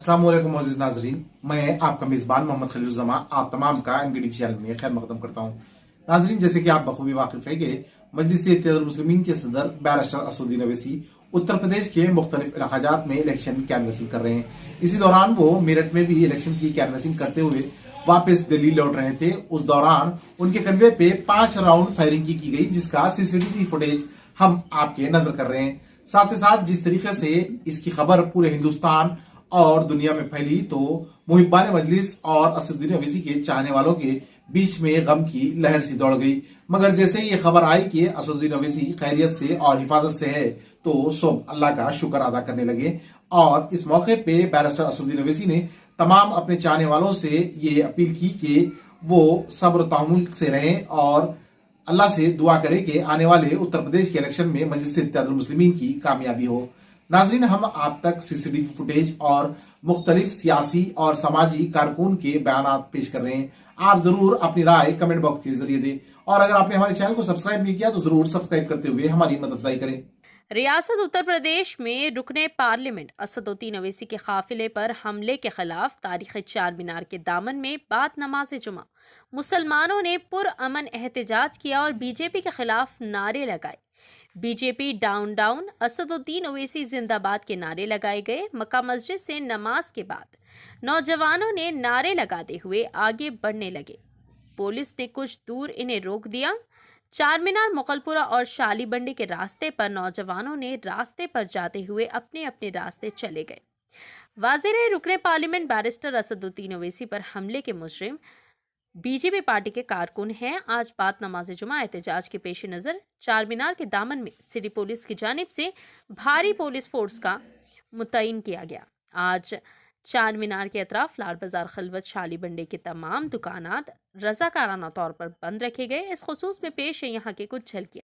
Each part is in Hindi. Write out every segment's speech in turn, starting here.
अस्सलाम वालेकुम मोअज़्ज़िज़ नाज़रीन, मैं आपका मेज़बान मोहम्मद खलीलुज़्ज़मा आप तमाम का एमकेटीवी चैनल में खैर मकदम करता हूँ। नाज़रीन, जैसे कि आप बखूबी वाकिफ है कि मजलिस-ए-इत्तेहादुल मुस्लिमीन के सदर बैरिस्टर असदुद्दीन ओवैसी उत्तर प्रदेश के मुख्तलिफ इलाकाजात में इलेक्शन कैनवसिंग कर रहे हैं। इसी दौरान वो मेरठ में भी इलेक्शन की कैनवसिंग करते हुए वापस दिल्ली लौट रहे थे। उस दौरान उनके कन्वे पे 5 राउंड फायरिंग की गई, जिसका सीसीटीवी फुटेज हम आपके नजर कर रहे हैं। साथ ही साथ जिस तरीके से इसकी खबर पूरे हिंदुस्तान और दुनिया में फैली, तो मुहिब्बान मजलिस और असदुद्दीन ओवैसी के चाहने वालों के बीच में गम की लहर सी दौड़ गई। मगर जैसे ही ये खबर आई कि असदुद्दीन ओवैसी खैरियत से और हिफाजत से है, तो सब अल्लाह का शुक्र अदा करने लगे। और इस मौके पे बैरिस्टर असदुद्दीन ओवैसी ने तमाम अपने चाहने वालों से ये अपील की कि वो सब्र तहम्मुल से रहें और अल्लाह से दुआ करें कि आने वाले उत्तर प्रदेश के इलेक्शन में मजलिस-ए-इत्तेहादुल मुस्लिमीन की कामयाबी हो। नाजरीन, हम आप तक सीसीटीवी फुटेज और मुख्तलिफ सियासी और समाजी कारकुन के बयान पेश कर रहे हैं। आप जरूर अपनी राय कमेंट बॉक्स के जरिए दें और अगर आपने हमारे चैनल को सब्सक्राइब नहीं किया तो जरूर सब्सक्राइब करते हुए हमारी मदद करें। रियासत उत्तर प्रदेश में रुकने पार्लियामेंट असदुद्दीन ओवैसी के काफिले पर हमले के खिलाफ तारीख चार मीनार के दामन में बाद नमाज जुमा मुसलमानों ने पुरअमन एहतजाज किया और बीजेपी के खिलाफ नारे लगाए। BJP down down, Asaduddin Owaisi जिंदाबाद के नारे लगाए गए। मक्का मस्जिद से नमाज के बाद नौजवानों ने नारे लगाते हुए आगे बढ़ने लगे। पुलिस ने कुछ दूर इन्हें रोक दिया। चार मीनार, मुगलपुरा और शाली बंडी के रास्ते पर नौजवानों ने रास्ते पर जाते हुए अपने अपने रास्ते चले गए। वाज़ेह रहे, रुकने पार्लियामेंट बैरिस्टर असदुद्दीन ओवैसी पर हमले के मुजरिम बीजेपी पार्टी के कारकुन हैं। आज बाद नमाज जुमा एहतजाज के पेश नज़र चार मीनार के दामन में सिटी पुलिस की जानिब से भारी पुलिस फोर्स का मुतयन किया गया। आज चार मीनार के अतराफ लाल बाजार, खलवत, शाली बंडे के तमाम दुकानात रजाकाराना तौर पर बंद रखे गए। इस खुसूस में पेश है यहाँ के कुछ झलकियाँ।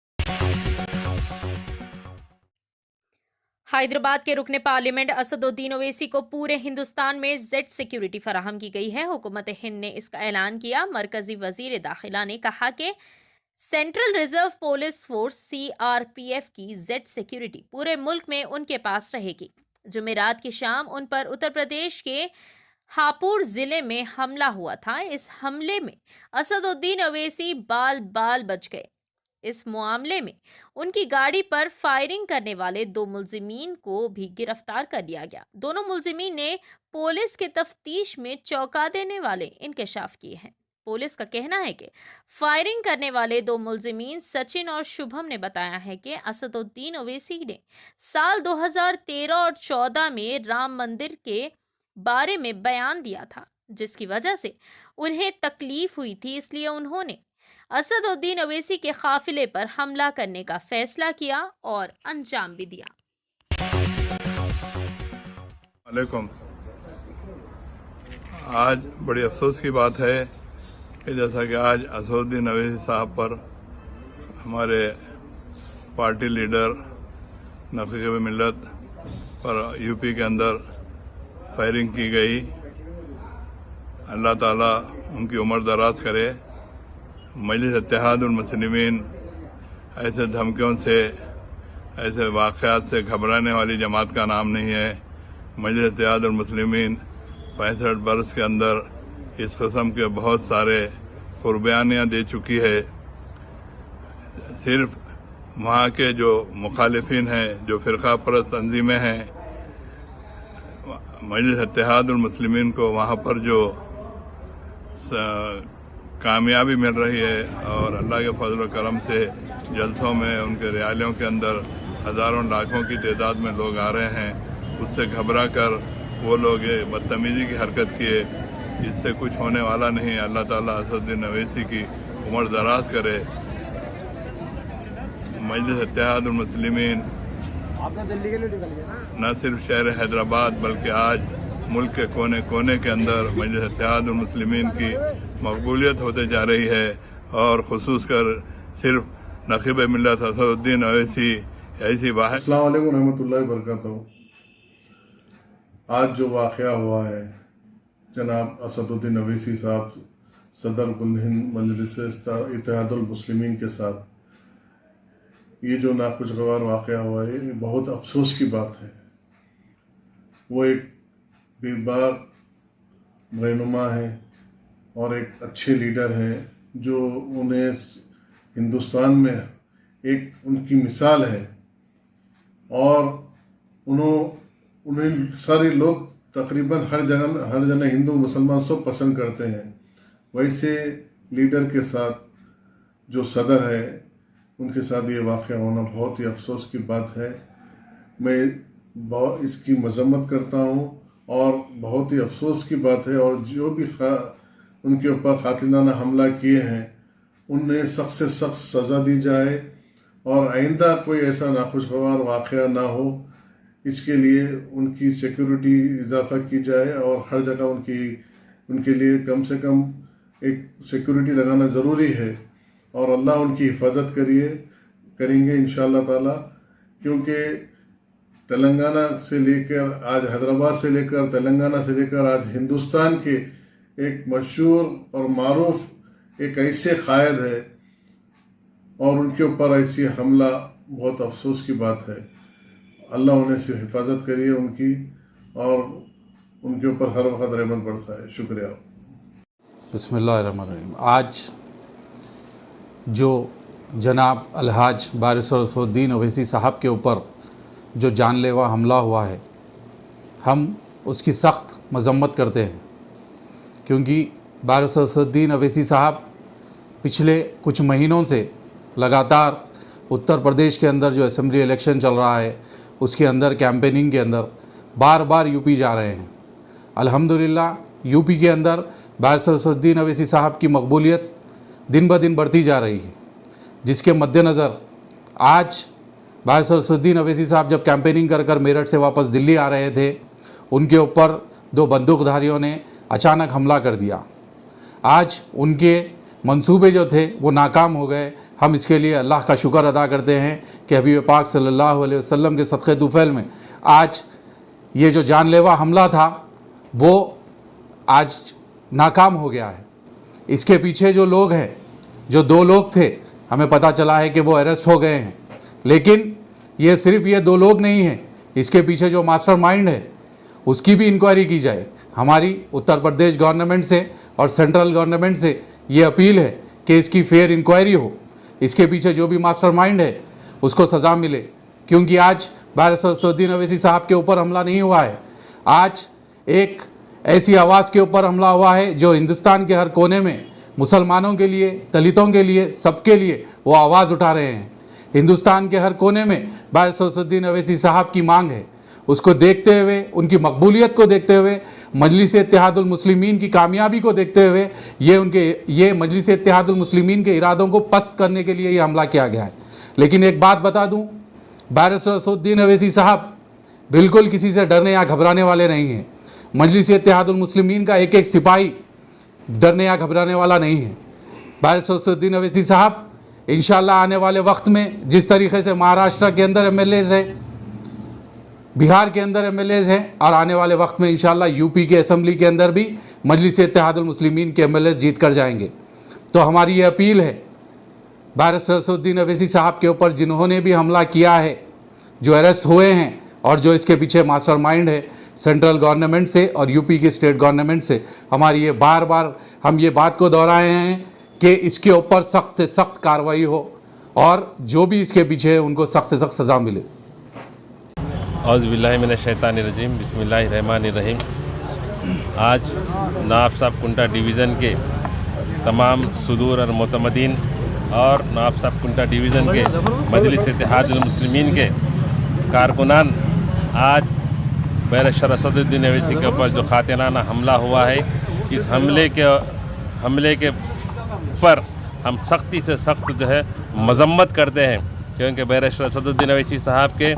हैदराबाद के रुकने पार्लियामेंट असदुद्दीन ओवैसी को पूरे हिंदुस्तान में जेड सिक्योरिटी फराहम की गई है। हुकूमत हिंद ने इसका ऐलान किया। मरकजी वजीर दाखिला ने कहा कि central reserve police force CRPF की जेड सिक्योरिटी पूरे मुल्क में उनके पास रहेगी। जुमेरात की शाम उन पर उत्तर प्रदेश के हापुड़ जिले में हमला हुआ था। इस हमले में असदुद्दीन ओवैसी बाल बाल बच गए। इस मामले में उनकी गाड़ी पर फायरिंग करने वाले 2 मुलजिमीन को भी गिरफ्तार कर लिया गया। दोनों मुलजिमीन ने पुलिस के तफ्तीश में चौंका देने वाले इंकशाफ किए हैं। पुलिस का कहना है कि फायरिंग करने वाले 2 मुलजिमीन सचिन और शुभम ने बताया है कि असदुद्दीन ओवैसी ने साल 2013 और 14 में राम मंदिर के बारे में बयान दिया था, जिसकी वजह से उन्हें तकलीफ हुई थी। इसलिए उन्होंने असदुद्दीन ओवैसी के काफिले पर हमला करने का फैसला किया और अंजाम भी दिया। वालेकुम। आज बड़ी अफसोस की बात है कि जैसा कि आज असदुद्दीन ओवैसी साहब पर हमारे पार्टी लीडर नखीब मिल्लत पर यूपी के अंदर फायरिंग की गई। अल्लाह ताला उनकी उम्र दराज करे। मजलिस-ए-इत्तेहादुल मुस्लिमीन ऐसे धमकियों से, ऐसे वाक़यात से घबराने वाली जमात का नाम नहीं है। मजलिस-ए-इत्तेहादुल मुस्लिमीन 65 बरस के अंदर इस किस्म के बहुत सारे कुर्बानियाँ दे चुकी है। सिर्फ वहाँ के जो मुखालिफिन हैं, जो फ़िरका परस्त तंजीमें हैं, मजलिस-ए-इत्तेहादुल मुस्लिमीन को वहाँ पर जो कामयाबी मिल रही है और अल्लाह के फजल व करम से जलसों में, उनके रैलियों के अंदर हज़ारों लाखों की तादाद में लोग आ रहे हैं, उससे घबरा कर वो लोग ये बदतमीजी की हरकत किए। इससे कुछ होने वाला नहीं है। अल्लाह ताला असदुद्दीन ओवैसी की उम्र दराज करे। मजलिस-ए-इत्तेहादुल मुस्लिमीन न सिर्फ शहर हैदराबाद बल्कि आज मुल्क के कोने कोने के अंदर मजलिस-ए-इत्तेहादुल मुस्लिमीन की मकबूलियत होते जा रही है और खुसूस कर सिर्फ नखीब मिल्लत असदुद्दीन ओवैसी ऐसी वाहिद। अस्सलाम वालेकुम रहमतुल्लाहि व बरकातहू। आज जो वाक़या हुआ है, जनाब असदुद्दीन ओवैसी साहब सदर कुल हिंद मजलिस-ए-इत्तेहादुल मुस्लिमीन के साथ ये जो नाखुशगवार वाक़या हुआ है, ये बहुत अफसोस की बात है। वो एक बेबाक रहनुमा हैं और एक अच्छे लीडर हैं, जो उन्हें हिंदुस्तान में एक उनकी मिसाल है और उन्हें सारे लोग तकरीबन हर जगह हिंदू मुसलमान सब पसंद करते हैं। वैसे लीडर के साथ जो सदर है उनके साथ ये वाक़या होना बहुत ही अफसोस की बात है। मैं बहुत इसकी मजम्मत करता हूँ और बहुत ही अफसोस की बात है, और जो भी उनके ऊपर कातिलाना हमला किए हैं उन्हें सख्त से सख्त सज़ा दी जाए और आइंदा कोई ऐसा नाखुशगवार वाक़या ना हो, इसके लिए उनकी सिक्योरिटी इजाफा की जाए और हर जगह उनके लिए कम से कम एक सिक्योरिटी लगाना ज़रूरी है। और अल्लाह उनकी हिफाजत करेंगे इंशाअल्लाह ताला, क्योंकि तेलंगाना से लेकर आज हैदराबाद से लेकर तेलंगाना से लेकर आज हिंदुस्तान के एक मशहूर और मारूफ एक ऐसे कायद है और उनके ऊपर ऐसी हमला बहुत अफसोस की बात है। अल्लाह उन्हें से हिफाजत करिए उनकी और उनके ऊपर हर वक्त रहमत बरसाए। शुक्रिया। बिस्मिल्लाहिर्रहमानिर्रहीम। आज जो जनाब अलहाज बारिस्टर असदुद्दीन ओवैसी साहब के ऊपर जो जानलेवा हमला हुआ है, हम उसकी सख्त मजम्मत करते हैं, क्योंकि बारिस्टर असदुद्दीन ओवैसी साहब पिछले कुछ महीनों से लगातार उत्तर प्रदेश के अंदर जो असेंबली इलेक्शन चल रहा है उसके अंदर कैंपेनिंग के अंदर बार बार यूपी जा रहे हैं। अल्हम्दुलिल्लाह यूपी के अंदर बारिस्टर असदुद्दीन ओवैसी साहब की मकबूलियत दिन ब दिन बढ़ती जा रही है, जिसके मद्देनज़र आज बारिस्टर असदुद्दीन ओवैसी साहब जब कैंपेनिंग कर कर मेरठ से वापस दिल्ली आ रहे थे, उनके ऊपर दो बंदूकधारियों ने अचानक हमला कर दिया। आज उनके मंसूबे जो थे वो नाकाम हो गए। हम इसके लिए अल्लाह का शुक्र अदा करते हैं कि हबीब पाक सल्लल्लाहु अलैहि वसल्लम के सदक़े तुफ़ैल में आज ये जो जानलेवा हमला था वो आज नाकाम हो गया है। इसके पीछे जो लोग हैं, जो दो लोग थे, हमें पता चला है कि वो अरेस्ट हो गए हैं, लेकिन ये सिर्फ ये दो लोग नहीं हैं, इसके पीछे जो मास्टरमाइंड है उसकी भी इंक्वायरी की जाए। हमारी उत्तर प्रदेश गवर्नमेंट से और सेंट्रल गवर्नमेंट से ये अपील है कि इसकी फेयर इंक्वायरी हो, इसके पीछे जो भी मास्टरमाइंड है उसको सज़ा मिले, क्योंकि आज बारिस्टर असदुद्दीन ओवैसी साहब के ऊपर हमला नहीं हुआ है, आज एक ऐसी आवाज़ के ऊपर हमला हुआ है जो हिंदुस्तान के हर कोने में मुसलमानों के लिए, दलितों के लिए, सबके लिए वो आवाज़ उठा रहे हैं। हिंदुस्तान के हर कोने में बारिस्टर असदुद्दीन ओवैसी साहब की मांग है। उसको देखते हुए, उनकी मकबूलियत को देखते हुए, मजलिस इत्तेहादुल मुस्लिमीन की कामयाबी को देखते हुए ये मजलिस इत्तेहादुल मुस्लिमीन के इरादों को पस्त करने के लिए ये हमला किया गया है। लेकिन एक बात बता दूं, बारिस्टर असदुद्दीन ओवैसी साहब बिल्कुल किसी से डरने या घबराने वाले नहीं हैं। मजलिस इत्तेहादुल मुस्लिमीन का एक एक सिपाही डरने या घबराने वाला नहीं है। बारिस्टर असदुद्दीन ओवैसी साहब इंशाअल्लाह आने वाले वक्त में जिस तरीके से महाराष्ट्र के अंदर एमएलएज हैं, बिहार के अंदर एमएलएज हैं, और आने वाले वक्त में इंशाअल्लाह यूपी के असेंबली के अंदर भी मजलिस इत्तेहादुल मुस्लिमीन के एमएलएज जीत कर जाएंगे। तो हमारी ये अपील है बारिस्टर असदुद्दीन ओवैसी साहब के ऊपर जिन्होंने भी हमला किया है, जो अरेस्ट हुए हैं और जो इसके पीछे मास्टरमाइंड है सेंट्रल गवर्नमेंट से और यूपी की स्टेट गवर्नमेंट से, हमारी ये बार बार हम ये बात को दोहराए हैं कि इसके ऊपर सख्त से सख्त कार्रवाई हो और जो भी इसके पीछे है उनको सख्त से सख्त सज़ा मिले। औज़ुबिल्लाहि मिनश शैतानिर्रजीम, बिस्मिल्लाहिर्रहमानिर्रहीम। आज नवाब साहब कुंटा डिवीज़न के तमाम सुदूर और मोतमदीन और नवाब साहब कुंटा डिवीज़न के मजलिस इत्तेहादुल मुस्लिमीन के कारकुनान आज बारिस्टर असदुद्दीन ओवैसी के ऊपर जो कातिलाना हमला हुआ है, इस हमले के पर हम सख्ती से सख्त जो है मजम्मत करते हैं, क्योंकि बारिस्टर असदुद्दीन ओवैसी साहब के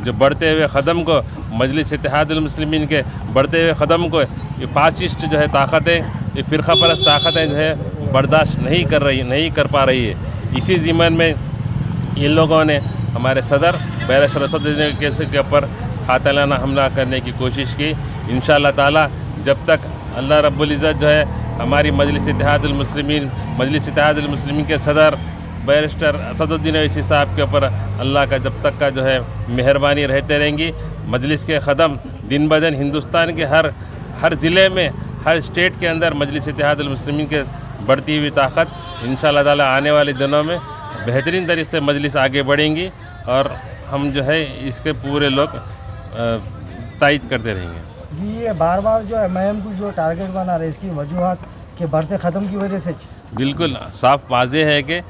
जो बढ़ते हुए क़दम को, मजलिस इत्तेहादुल मुस्लिमीन के बढ़ते हुए क़दम को ये फासिस्ट जो है ताकतें, ये फ़िरक़ा परस्त ताकतें जो है बर्दाश्त नहीं कर पा रही है। इसी ज़िम्मन में इन लोगों ने हमारे सदर बारिस्टर असदुद्दीन ओवैसी के ऊपर कातिलाना हमला करने की कोशिश की। इंशाअल्लाह ताला जब तक अल्लाह रब्बुल इज़्ज़त जो है हमारी मजलिस इत्तेहादुल मुस्लिमीन के सदर बारिस्टर असदुद्दीन ओवैसी साहब के ऊपर अल्लाह का जब तक का जो है मेहरबानी रहते रहेंगी, मजलिस के क़दम दिन ब दिन हिंदुस्तान के हर हर ज़िले में, हर स्टेट के अंदर मजलिस इत्तेहादुल मुस्लिमीन के बढ़ती हुई ताकत इंशाअल्लाह ताला आने वाले दिनों में बेहतरीन तरीके से मजलिस आगे बढ़ेंगी और हम जो है इसके पूरे लोग तायद करते रहेंगे। ये बार बार जो एमआईएम को जो टारगेट बना रहे इसकी वजूहत के बढ़ते ख़त्म की वजह से बिल्कुल साफ वाज़ेह है कि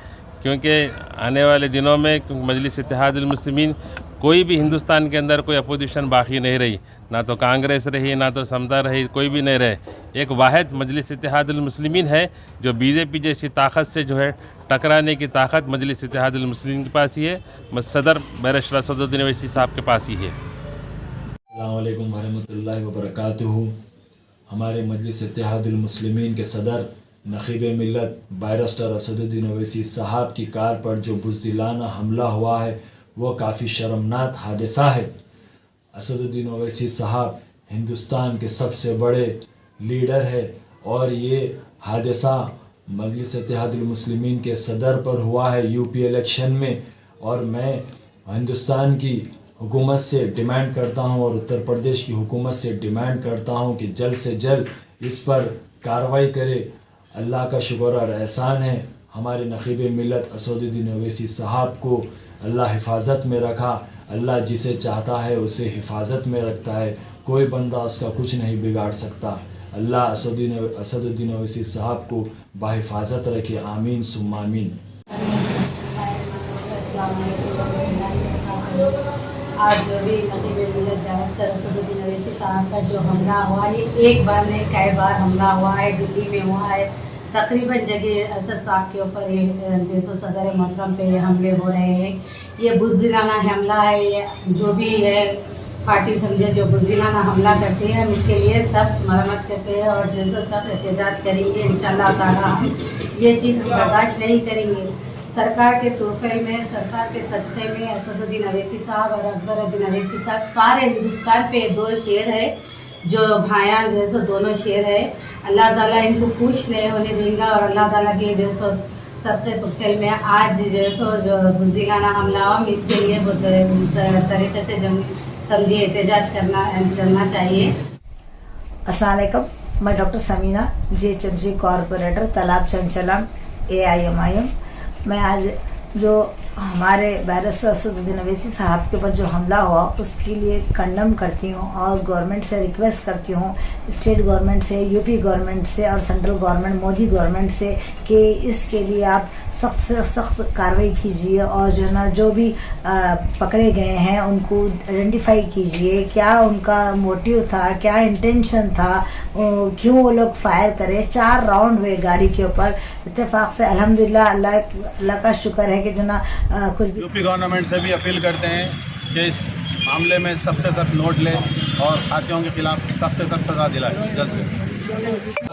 क्योंकि आने वाले दिनों में मजलिस इत्तेहादुल मुस्लिमीन कोई भी हिंदुस्तान के अंदर कोई अपोजिशन बाकी नहीं रही, ना तो कांग्रेस रही, ना तो समता रही, कोई भी नहीं रहे। एक वाहिद मजलिस इत्तेहादुल मुस्लिमीन है जो बीजेपी जैसी ताकत से जो है टकराने की ताकत मजलिस इत्तेहादुल मुस्लिमीन के पास ही है, सदर बैरिस्टर असदुद्दीन ओवैसी साहब के पास ही है। अस्सलाम वालेकुम वरहमतुल्लाहि वबरकातुहू। हमारे मजलिस इत्तेहादुल मुस्लिमीन के सदर नखीब मिल्लत बैरिस्टर असदुद्दीन ओवैसी साहब की कार पर जो बुज़दिलाना हमला हुआ है वो काफ़ी शर्मनाक हादसा है। असदुद्दीन ओवैसी साहब हिंदुस्तान के सबसे बड़े लीडर है और ये हादसा मजलिस इत्तेहादुल मुस्लिमीन के सदर पर हुआ है यूपी इलेक्शन में। और मैं हिंदुस्तान की हुकूमत से डिमांड करता हूँ और उत्तर प्रदेश की हुकूमत से डिमांड करता हूँ कि जल्द से जल्द इस पर कार्रवाई करे। अल्लाह का शुक्र और एहसान है हमारे नखीब मिल्लत असदुद्दीन ओवैसी साहब को अल्लाह हिफाजत में रखा। अल्लाह जिसे चाहता है उसे हिफाजत में रखता है, कोई बंदा उसका कुछ नहीं बिगाड़ सकता। अल्लाह असदुद्दीन ओवैसी साहब को बाहिफाजत रखे, आमीन सुम्मा आमीन। आज जो भी नखीब मिल्लत बैरिस्टर असदुद्दीन ओवैसी साहब का जो हमला हुआ है, एक बार नहीं कई बार हमला हुआ है, दिल्ली में हुआ है, तकरीबन जगह असद साहब के ऊपर ये जो सदर मोहतरम पे ये हमले हो रहे हैं। ये बुज़दिलाना हमला है, ये जो भी है पार्टी समझे जो बुज़दिलाना हमला करती है, हम इसके लिए सब मरम्मत करते हैं और जो सब एहतजाज करेंगे इंशाअल्लाह ताला। हम ये चीज़ बर्दाश्त नहीं करेंगे। सरकार के तोहफे में, सरकार के सदक़े में असदुद्दीन ओवैसी साहब और अकबरुद्दीन ओवैसी साहब सारे हिंदुस्तान पे दो शेर है, जो भाया जो है सो दोनों शेर है। अल्लाह ताला इनको कुछ नहीं होने देगा और अल्लाह ताला के जो है सो सबसे तोहफे में आज जो है सो जो बुज़दिलाना हमला हो, इसके लिए बहुत तरीके से समझिए एहतजाज करना चाहिए। अस्सलाम वालेकुम, मैं डॉक्टर समीना JHMC कॉरपोरेटर तालाब चमचलम AIMIM। मैं आज जो हमारे बैरिस्टर असदुद्दीन ओवैसी साहब के ऊपर जो हमला हुआ उसके लिए कंडम करती हूँ और गवर्नमेंट से रिक्वेस्ट करती हूँ, स्टेट गवर्नमेंट से, यूपी गवर्नमेंट से और सेंट्रल गवर्नमेंट मोदी गवर्नमेंट से कि इसके लिए आप सख्त से सख्त कार्रवाई कीजिए और जो ना जो भी पकड़े गए हैं उनको आइडेंटिफाई कीजिए, क्या उनका मोटिव था, क्या इंटेंशन था, क्यों वो लोग फायर करे। 4 राउंड हुए गाड़ी के ऊपर, इत्तेफाक से अल्हम्दुलिल्लाह अल्लाह का शुक्र है कि जो ना कुछ भी। यूपी गवर्नमेंट से भी अपील करते हैं कि इस मामले में सख्त से सख्त नोट ले और हाथियों के खिलाफ सख्त से सख्त सजा दिलाए जल्द से।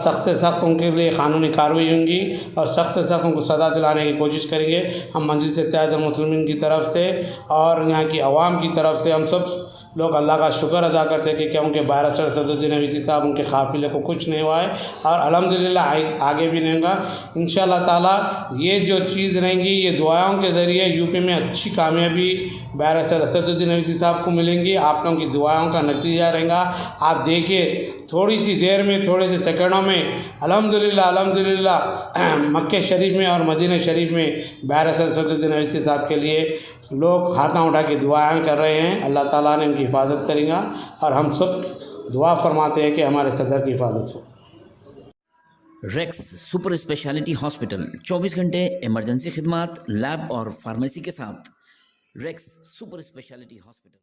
सख्त से सख्त उनके लिए कानूनी कार्रवाई होंगी और सख्त से सख्त उनको सज़ा दिलाने की कोशिश करेंगे। हम मजलिस इत्तेहादुल मुस्लिमीन की तरफ से और यहाँ की आवाम की तरफ से हम सब लोग अल्लाह का शुक्र अदा करते हैं कि क्या उनके बैरिस्टर असदुद्दीन ओवैसी साहब उनके काफ़िले को कुछ नहीं हुआ है और अल्हम्दुलिल्लाह आगे भी नहीं होगा इंशाअल्लाह ताला। ये जो चीज़ रहेंगी ये दुआओं के ज़रिए यूपी में अच्छी कामयाबी बैरिस्टर असदुद्दीन ओवैसी साहब को मिलेंगी। आप लोगों की दुआओं का नतीजा रहेगा। आप देखिए थोड़ी सी देर में, थोड़े से सेकंडों में अल्हम्दुलिल्लाह मक्के शरीफ में और मदीना शरीफ में बैरिस्टर असदुद्दीन ओवैसी साहब के लिए लोग हाथों उठा के दुआएं कर रहे हैं। अल्लाह ताला ने इनकी हिफाजत करेगा और हम सब दुआ फरमाते हैं कि हमारे सदर की हिफाजत हो। रेक्स सुपर स्पेशलिटी हॉस्पिटल 24 घंटे इमरजेंसी खिदमत, लैब और फार्मेसी के साथ। Rex super speciality hospital.